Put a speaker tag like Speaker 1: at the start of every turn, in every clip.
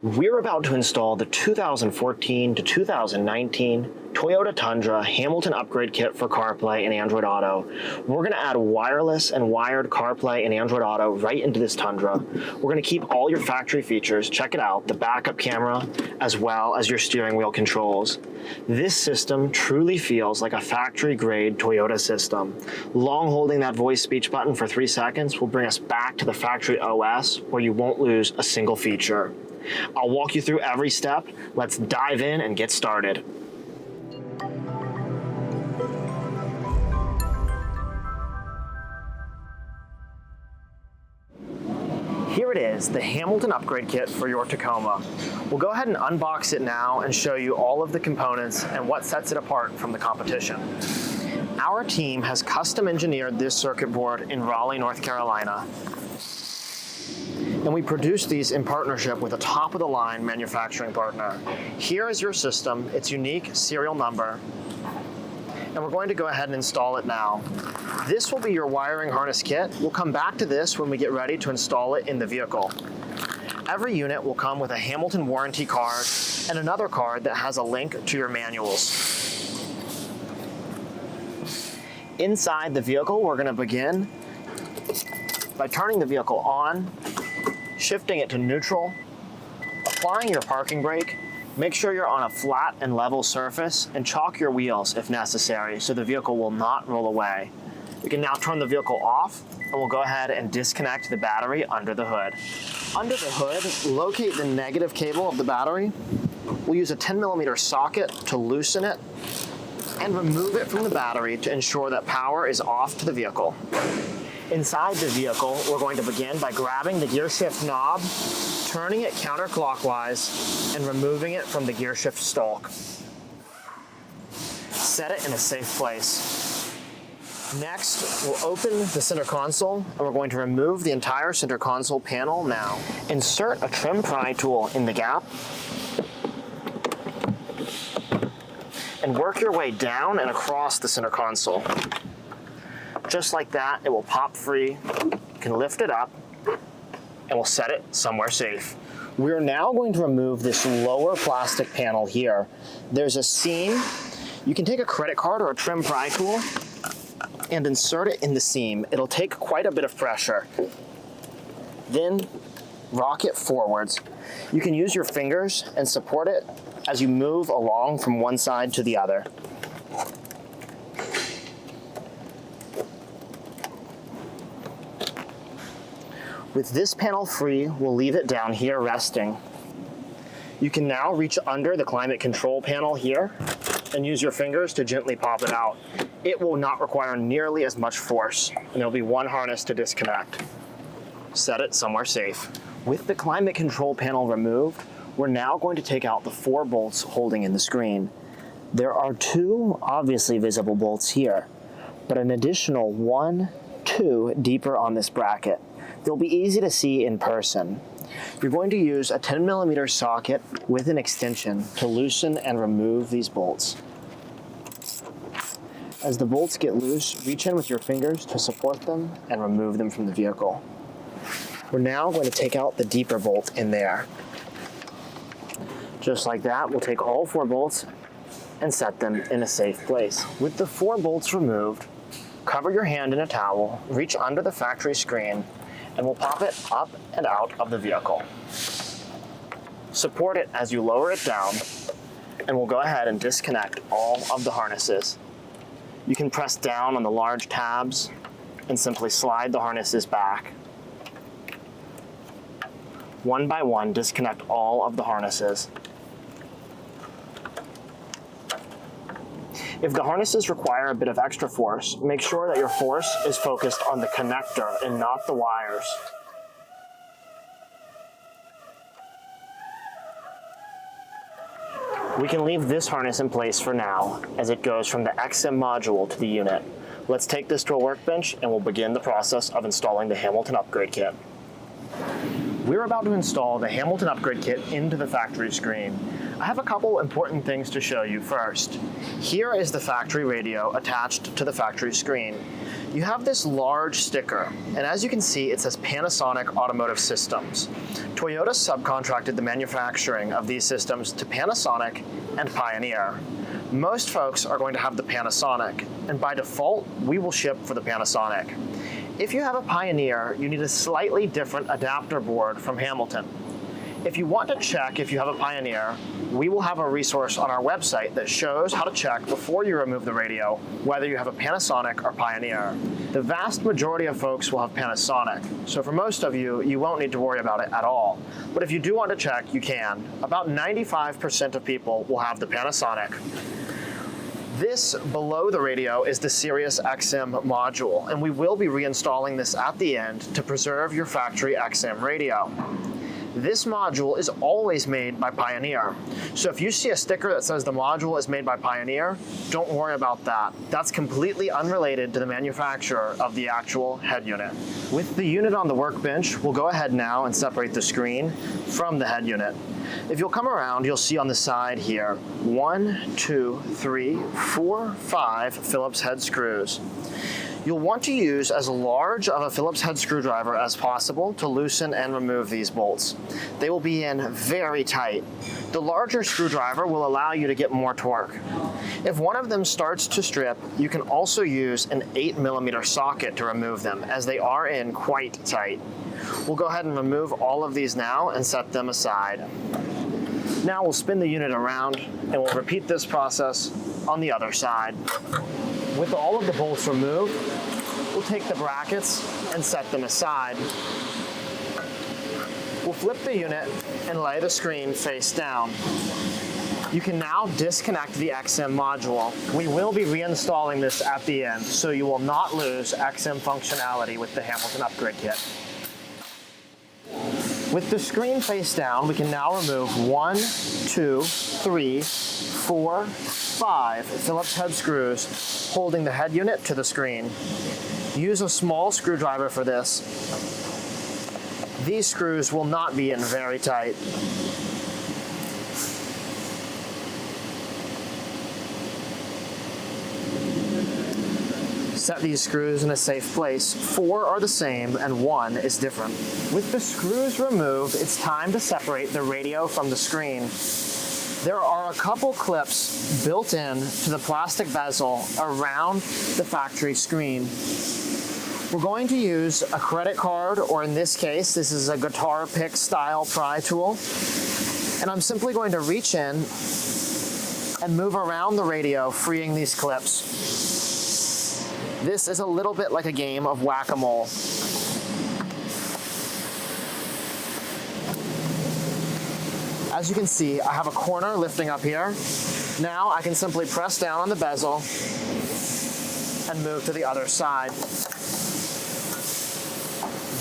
Speaker 1: We're about to install the 2014 to 2019 Toyota Tundra Hamilton upgrade kit for CarPlay and Android Auto. We're going to add wireless and wired CarPlay and Android Auto right into this Tundra. We're going to keep all your factory features, check it out, the backup camera, as well as your steering wheel controls. This system truly feels like a factory-grade Toyota system. Long holding that voice speech button for 3 seconds will bring us back to the factory OS where you won't lose a single feature. I'll walk you through every step. Let's dive in and get started. Here it is, the Hamilton upgrade kit for your Tacoma. We'll go ahead and unbox it now and show you all of the components and what sets it apart from the competition. Our team has custom engineered this circuit board in Raleigh, North Carolina. And we produced these in partnership with a top-of-the-line manufacturing partner. Here is your system, its unique serial number, and we're going to go ahead and install it now. This will be your wiring harness kit. We'll come back to this when we get ready to install it in the vehicle. Every unit will come with a Hamilton warranty card and another card that has a link to your manuals. Inside the vehicle, we're going to begin by turning the vehicle on, shifting it to neutral, applying your parking brake. Make sure you're on a flat and level surface and chalk your wheels if necessary so the vehicle will not roll away. We can now turn the vehicle off and we'll go ahead and disconnect the battery under the hood. Under the hood, locate the negative cable of the battery. We'll use a 10mm socket to loosen it and remove it from the battery to ensure that power is off to the vehicle. Inside the vehicle, we're going to begin by grabbing the gear shift knob, turning it counterclockwise, and removing it from the gear shift stalk. Set it in a safe place. Next, we'll open the center console, and we're going to remove the entire center console panel now. Insert a trim pry tool in the gap, and work your way down and across the center console. Just like that, it will pop free. You can lift it up and we'll set it somewhere safe. We're now going to remove this lower plastic panel here. There's a seam. You can take a credit card or a trim pry tool and insert it in the seam. It'll take quite a bit of pressure. Then rock it forwards. You can use your fingers and support it as you move along from one side to the other. With this panel free, we'll leave it down here resting. You can now reach under the climate control panel here and use your fingers to gently pop it out. It will not require nearly as much force, and there'll be one harness to disconnect. Set it somewhere safe. With the climate control panel removed, we're now going to take out the 4 bolts holding in the screen. There are 2 obviously visible bolts here, but an additional 1, 2 deeper on this bracket. They'll be easy to see in person. You're going to use a 10mm socket with an extension to loosen and remove these bolts. As the bolts get loose, reach in with your fingers to support them and remove them from the vehicle. We're now going to take out the deeper bolt in there. Just like that, we'll take all 4 bolts and set them in a safe place. With the 4 bolts removed, cover your hand in a towel, reach under the factory screen, and we'll pop it up and out of the vehicle. Support it as you lower it down, and we'll go ahead and disconnect all of the harnesses. You can press down on the large tabs and simply slide the harnesses back. One by one, disconnect all of the harnesses. If the harnesses require a bit of extra force, make sure that your force is focused on the connector and not the wires. We can leave this harness in place for now, as it goes from the XM module to the unit. Let's take this to a workbench and we'll begin the process of installing the Hamilton upgrade kit. We're about to install the Hamilton upgrade kit into the factory screen. I have a couple important things to show you first. Here is the factory radio attached to the factory screen. You have this large sticker, and as you can see, it says Panasonic Automotive Systems. Toyota subcontracted the manufacturing of these systems to Panasonic and Pioneer. Most folks are going to have the Panasonic, and by default, we will ship for the Panasonic. If you have a Pioneer, you need a slightly different adapter board from Hamilton. If you want to check if you have a Pioneer, we will have a resource on our website that shows how to check before you remove the radio, whether you have a Panasonic or Pioneer. The vast majority of folks will have Panasonic, so for most of you, you won't need to worry about it at all. But if you do want to check, you can. About 95% of people will have the Panasonic. This below the radio is the Sirius XM module, and we will be reinstalling this at the end to preserve your factory XM radio. This module is always made by Pioneer. So if you see a sticker that says the module is made by Pioneer, don't worry about that. That's completely unrelated to the manufacturer of the actual head unit. With the unit on the workbench, we'll go ahead now and separate the screen from the head unit. If you'll come around, you'll see on the side here, 1, 2, 3, 4, 5 Phillips head screws. You'll want to use as large of a Phillips head screwdriver as possible to loosen and remove these bolts. They will be in very tight. The larger screwdriver will allow you to get more torque. If one of them starts to strip, you can also use an 8mm socket to remove them, as they are in quite tight. We'll go ahead and remove all of these now and set them aside. Now we'll spin the unit around and we'll repeat this process on the other side. With all of the bolts removed, we'll take the brackets and set them aside. We'll flip the unit and lay the screen face down. You can now disconnect the XM module. We will be reinstalling this at the end, so you will not lose XM functionality with the Hamilton upgrade kit. With the screen face down, we can now remove 1, 2, 3, 4, 5 Phillips head screws holding the head unit to the screen. Use a small screwdriver for this. These screws will not be in very tight. Set these screws in a safe place. 4 are the same and 1 is different. With the screws removed, it's time to separate the radio from the screen. There are a couple clips built in to the plastic bezel around the factory screen. We're going to use a credit card, or in this case, this is a guitar pick style pry tool. And I'm simply going to reach in and move around the radio, freeing these clips. This is a little bit like a game of whack-a-mole. As you can see, I have a corner lifting up here. Now I can simply press down on the bezel and move to the other side.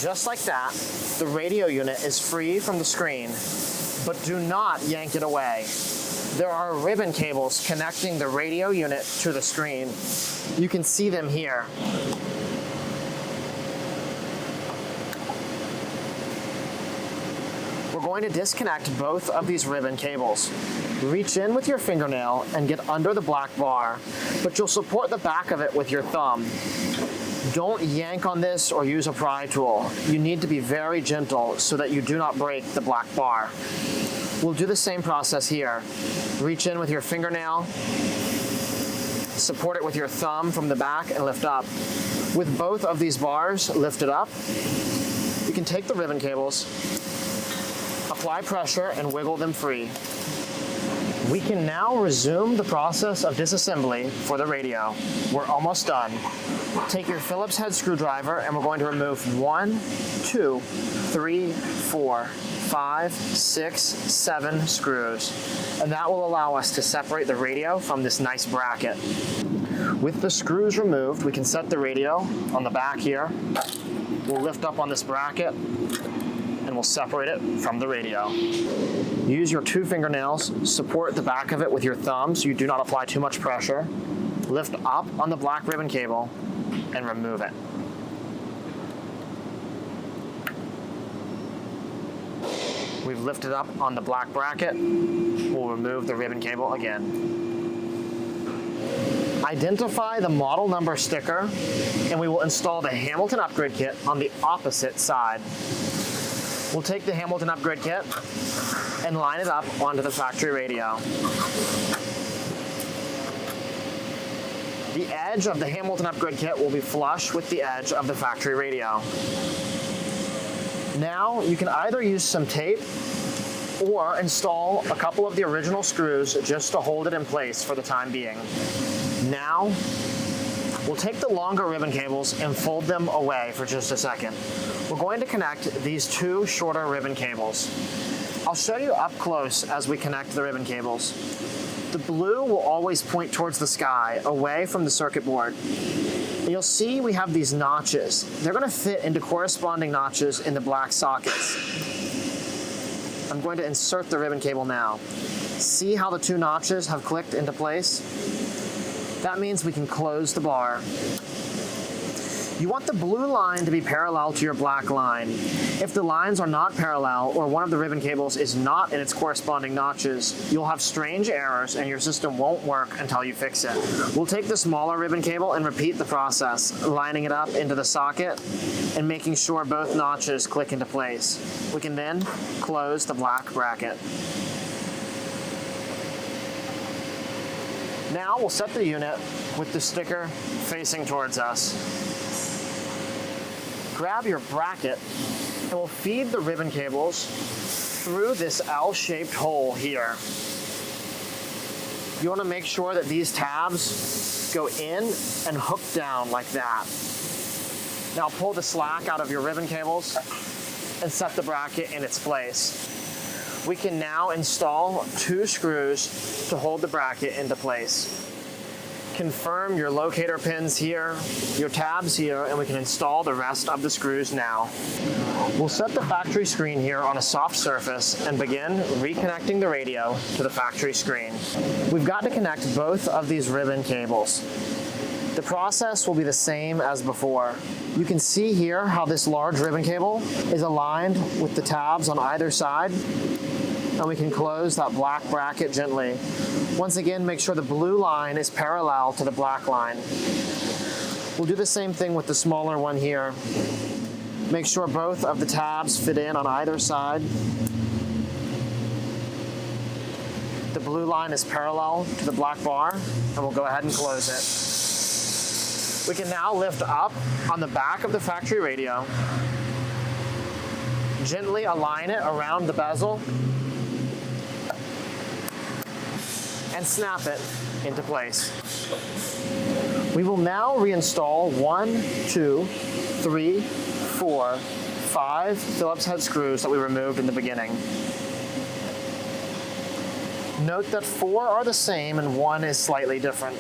Speaker 1: Just like that, the radio unit is free from the screen, but do not yank it away. There are ribbon cables connecting the radio unit to the screen. You can see them here. We're going to disconnect both of these ribbon cables. Reach in with your fingernail and get under the black bar, but you'll support the back of it with your thumb. Don't yank on this or use a pry tool. You need to be very gentle so that you do not break the black bar. We'll do the same process here. Reach in with your fingernail, support it with your thumb from the back and lift up. With both of these bars lifted up, you can take the ribbon cables, apply pressure and wiggle them free. We can now resume the process of disassembly for the radio. We're almost done. Take your Phillips head screwdriver and we're going to remove 1, 2, 3, 4, 5, 6, 7 screws. And that will allow us to separate the radio from this nice bracket. With the screws removed, we can set the radio on the back here. We'll lift up on this bracket and we'll separate it from the radio. Use your 2 fingernails, support the back of it with your thumb so you do not apply too much pressure. Lift up on the black ribbon cable and remove it. We've lifted up on the black bracket. We'll remove the ribbon cable again. Identify the model number sticker, and we will install the Hamilton upgrade kit on the opposite side. We'll take the Hamilton upgrade kit and line it up onto the factory radio. The edge of the Hamilton upgrade kit will be flush with the edge of the factory radio. Now you can either use some tape or install a couple of the original screws just to hold it in place for the time being. Now, we'll take the longer ribbon cables and fold them away for just a second. We're going to connect these two shorter ribbon cables. I'll show you up close as we connect the ribbon cables. The blue will always point towards the sky, away from the circuit board. And you'll see we have these notches. They're going to fit into corresponding notches in the black sockets. I'm going to insert the ribbon cable now. See how the two notches have clicked into place? That means we can close the bar. You want the blue line to be parallel to your black line. If the lines are not parallel or one of the ribbon cables is not in its corresponding notches, you'll have strange errors and your system won't work until you fix it. We'll take the smaller ribbon cable and repeat the process, lining it up into the socket and making sure both notches click into place. We can then close the black bracket. Now we'll set the unit with the sticker facing towards us. Grab your bracket and we'll feed the ribbon cables through this L-shaped hole here. You want to make sure that these tabs go in and hook down like that. Now pull the slack out of your ribbon cables and set the bracket in its place. We can now install two screws to hold the bracket into place. Confirm your locator pins here, your tabs here, and we can install the rest of the screws now. We'll set the factory screen here on a soft surface and begin reconnecting the radio to the factory screen. We've got to connect both of these ribbon cables. The process will be the same as before. You can see here how this large ribbon cable is aligned with the tabs on either side, and we can close that black bracket gently. Once again, make sure the blue line is parallel to the black line. We'll do the same thing with the smaller one here. Make sure both of the tabs fit in on either side. The blue line is parallel to the black bar, and we'll go ahead and close it. We can now lift up on the back of the factory radio, gently align it around the bezel, and snap it into place. We will now reinstall 1, 2, 3, 4, 5 Phillips head screws that we removed in the beginning. Note that 4 are the same and 1 is slightly different.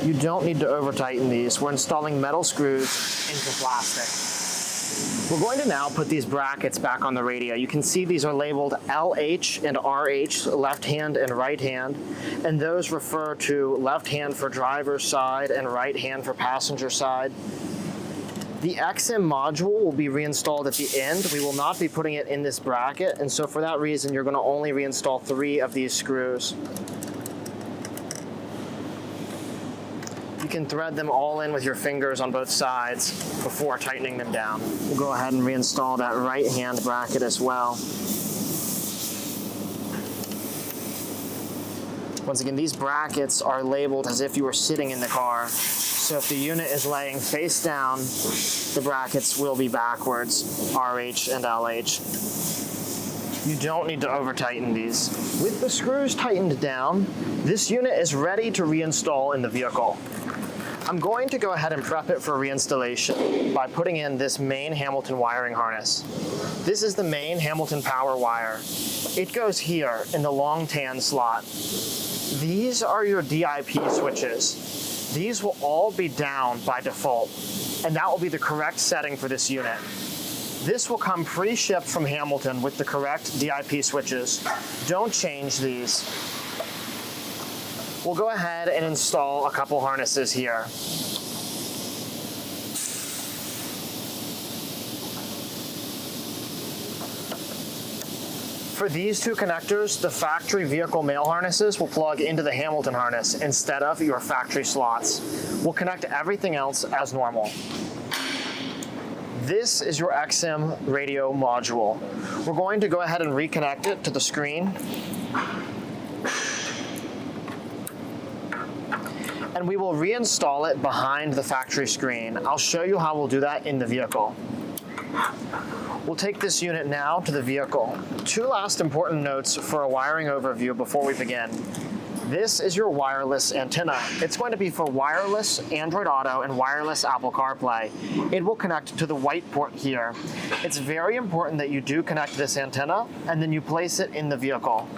Speaker 1: You don't need to over tighten these. We're installing metal screws into plastic. We're going to now put these brackets back on the radio. You can see these are labeled LH and RH, left hand and right hand, and those refer to left hand for driver's side and right hand for passenger side. The XM module will be reinstalled at the end. We will not be putting it in this bracket, and so for that reason, you're going to only reinstall 3 of these screws. You can thread them all in with your fingers on both sides before tightening them down. We'll go ahead and reinstall that right hand bracket as well. Once again, these brackets are labeled as if you were sitting in the car. So if the unit is laying face down, the brackets will be backwards, RH and LH. You don't need to over tighten these. With the screws tightened down, this unit is ready to reinstall in the vehicle. I'm going to go ahead and prep it for reinstallation by putting in this main Hamilton wiring harness. This is the main Hamilton power wire. It goes here in the long tan slot. These are your DIP switches. These will all be down by default, and that will be the correct setting for this unit. This will come pre-shipped from Hamilton with the correct DIP switches. Don't change these. We'll go ahead and install a couple harnesses here. For these two connectors, the factory vehicle male harnesses will plug into the Hamilton harness instead of your factory slots. We'll connect everything else as normal. This is your XM radio module. We're going to go ahead and reconnect it to the screen. And we will reinstall it behind the factory screen. I'll show you how we'll do that in the vehicle. We'll take this unit now to the vehicle. Two last important notes for a wiring overview before we begin. This is your wireless antenna. It's going to be for wireless Android Auto and wireless Apple CarPlay. It will connect to the white port here. It's very important that you do connect this antenna and then you place it in the vehicle.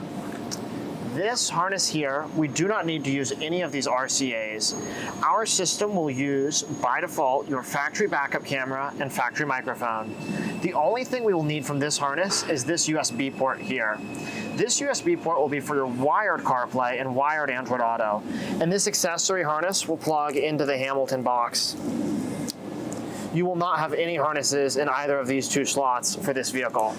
Speaker 1: This harness here, we do not need to use any of these RCAs. Our system will use, by default, your factory backup camera and factory microphone. The only thing we will need from this harness is this USB port here. This USB port will be for your wired CarPlay and wired Android Auto. And this accessory harness will plug into the Hamilton box. You will not have any harnesses in either of these two slots for this vehicle.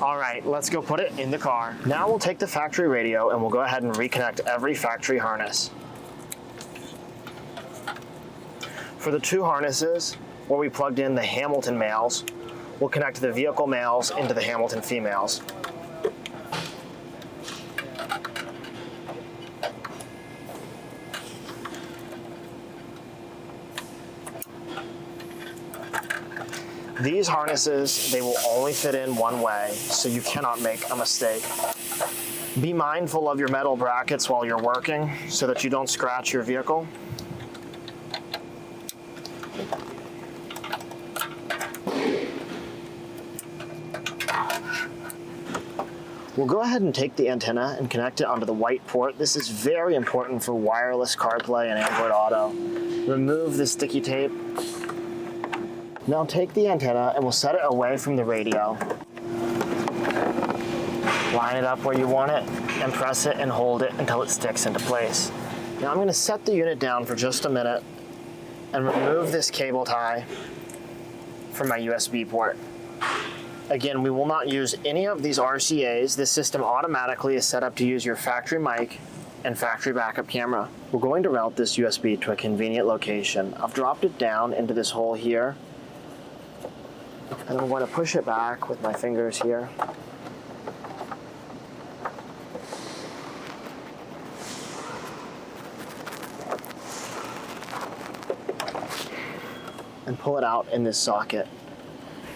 Speaker 1: All right, let's go put it in the car. Now we'll take the factory radio and we'll go ahead and reconnect every factory harness. For the two harnesses where we plugged in the Hamilton males, we'll connect the vehicle males into the Hamilton females. These harnesses, they will only fit in one way, so you cannot make a mistake. Be mindful of your metal brackets while you're working so that you don't scratch your vehicle. We'll go ahead and take the antenna and connect it onto the white port. This is very important for wireless CarPlay and Android Auto. Remove the sticky tape. Now take the antenna and we'll set it away from the radio. Line it up where you want it and press it and hold it until it sticks into place. Now I'm going to set the unit down for just a minute and remove this cable tie from my USB port. Again, we will not use any of these RCAs. This system automatically is set up to use your factory mic and factory backup camera. We're going to route this USB to a convenient location. I've dropped it down into this hole here. And I'm going to push it back with my fingers here. And pull it out in this socket.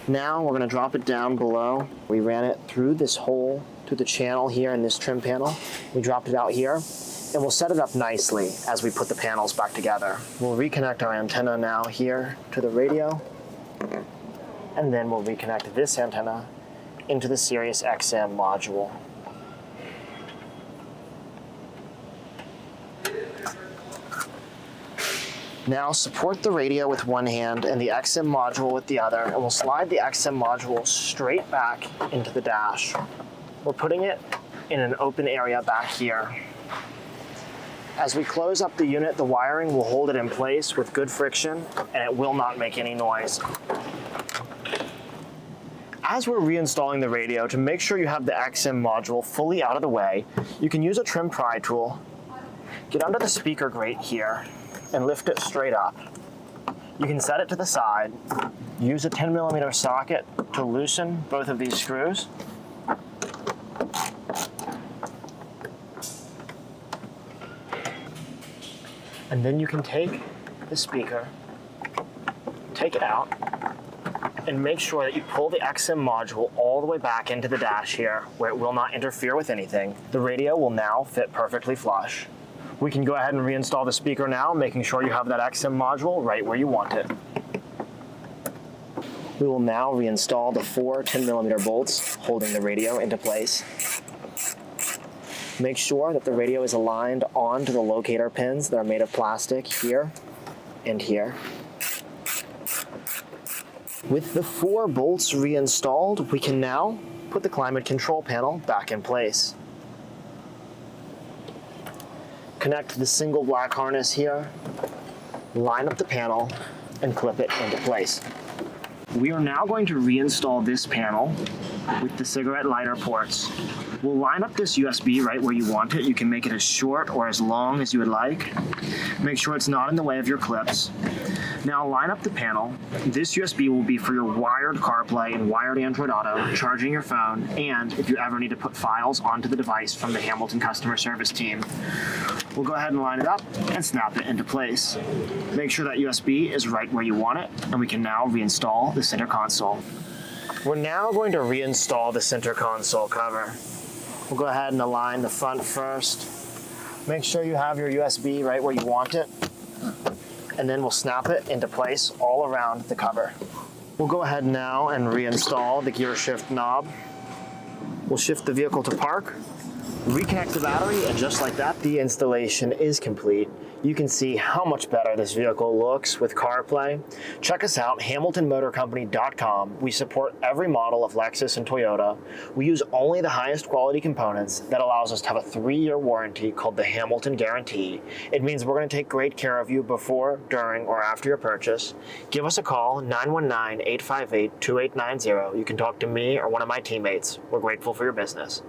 Speaker 1: Now we're going to drop it down below. We ran it through this hole, through the channel here in this trim panel. We dropped it out here, and we'll set it up nicely as we put the panels back together. We'll reconnect our antenna now here to the radio. And then we'll reconnect this antenna into the Sirius XM module. Now support the radio with one hand and the XM module with the other, and we'll slide the XM module straight back into the dash. We're putting it in an open area back here. As we close up the unit, the wiring will hold it in place with good friction, and it will not make any noise. As we're reinstalling the radio, to make sure you have the XM module fully out of the way, you can use a trim pry tool. Get under the speaker grate here and lift it straight up. You can set it to the side. Use a 10mm socket to loosen both of these screws. And then you can take the speaker, take it out, and make sure that you pull the XM module all the way back into the dash here, where it will not interfere with anything. The radio will now fit perfectly flush. We can go ahead and reinstall the speaker now, making sure you have that XM module right where you want it. We will now reinstall the 4 10mm bolts holding the radio into place. Make sure that the radio is aligned onto the locator pins that are made of plastic here and here. With the 4 bolts reinstalled, we can now put the climate control panel back in place. Connect the single black harness here, line up the panel, and clip it into place. We are now going to reinstall this panel with the cigarette lighter ports. We'll line up this USB right where you want it. You can make it as short or as long as you would like. Make sure it's not in the way of your clips. Now line up the panel. This USB will be for your wired CarPlay and wired Android Auto, charging your phone, and if you ever need to put files onto the device from the Hamilton customer service team. We'll go ahead and line it up and snap it into place. Make sure that USB is right where you want it, and we can now reinstall the center console. We're now going to reinstall the center console cover. We'll go ahead and align the front first. Make sure you have your USB right where you want it, and then we'll snap it into place all around the cover. We'll go ahead now and reinstall the gear shift knob. We'll shift the vehicle to park, reconnect the battery, and just like that, the installation is complete. You can see how much better this vehicle looks with CarPlay. Check us out, HamiltonMotorCompany.com. We support every model of Lexus and Toyota. We use only the highest quality components that allows us to have a 3-year warranty called the Hamilton Guarantee. It means we're going to take great care of you before, during, or after your purchase. Give us a call, 919-858-2890. You can talk to me or one of my teammates. We're grateful for your business.